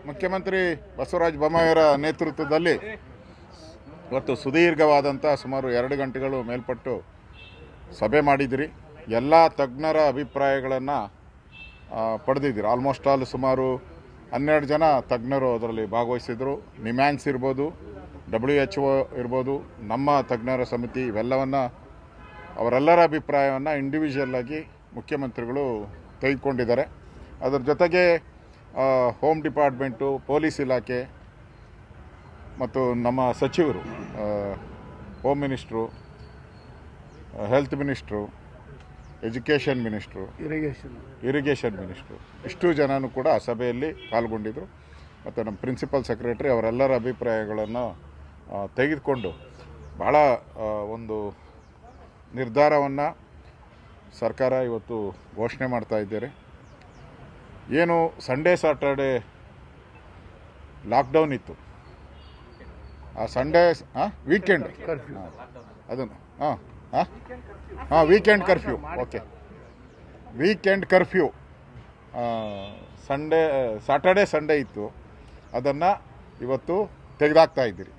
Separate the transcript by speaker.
Speaker 1: ಮುಖ್ಯಮಂತ್ರಿ ಬಸವರಾಜ ಬೊಮ್ಮಾಯಿಯವರ ನೇತೃತ್ವದಲ್ಲಿ ಇವತ್ತು ಸುದೀರ್ಘವಾದಂಥ ಸುಮಾರು 2 ಗಂಟೆಗಳು ಮೇಲ್ಪಟ್ಟು ಸಭೆ ಮಾಡಿದಿರಿ. ಎಲ್ಲ ತಜ್ಞರ ಅಭಿಪ್ರಾಯಗಳನ್ನು ಪಡೆದಿದ್ದೀರಿ. ಆಲ್ಮೋಸ್ಟ್ ಆಲ್ ಸುಮಾರು 12 ಜನ ತಜ್ಞರು ಅದರಲ್ಲಿ ಭಾಗವಹಿಸಿದರು. ನಿಮ್ಯಾನ್ಸ್ ಇರ್ಬೋದು, WHO ಇರ್ಬೋದು, ನಮ್ಮ ತಜ್ಞರ ಸಮಿತಿ, ಇವೆಲ್ಲವನ್ನು ಅವರೆಲ್ಲರ ಅಭಿಪ್ರಾಯವನ್ನು ಇಂಡಿವಿಜುವಲ್ ಆಗಿ ಮುಖ್ಯಮಂತ್ರಿಗಳು ತೆಗೆದುಕೊಂಡಿದ್ದಾರೆ. ಅದರ ಜೊತೆಗೆ ಹೋಮ್ ಡಿಪಾರ್ಟ್ಮೆಂಟು, ಪೊಲೀಸ್ ಇಲಾಖೆ ಮತ್ತು ನಮ್ಮ ಸಚಿವರು, home minister, health minister, education minister, irrigation minister, ಇಷ್ಟು ಜನನೂ ಕೂಡ ಆ ಸಭೆಯಲ್ಲಿ ಪಾಲ್ಗೊಂಡಿದ್ದರು. ಮತ್ತು ನಮ್ಮ ಪ್ರಿನ್ಸಿಪಲ್ ಸೆಕ್ರೆಟರಿ ಅವರೆಲ್ಲರ ಅಭಿಪ್ರಾಯಗಳನ್ನು ತೆಗೆದುಕೊಂಡು ಭಾಳ ಒಂದು ನಿರ್ಧಾರವನ್ನು ಸರ್ಕಾರ ಇವತ್ತು ಘೋಷಣೆ ಮಾಡ್ತಾ ಇದ್ದಾರೆ. ಏನು ಸಂಡೇ ಸ್ಯಾಟರ್ಡೇ ಲಾಕ್ಡೌನ್ ಇತ್ತು, ಆ ಸಂಡೇ ವೀಕೆಂಡ್ ಅದನ್ನು weekend curfew, okay, weekend curfew Saturday Sunday ಇತ್ತು, ಅದನ್ನು ಇವತ್ತು ತೆಗೆದಾಕ್ತಾ ಇದ್ದೀರಿ.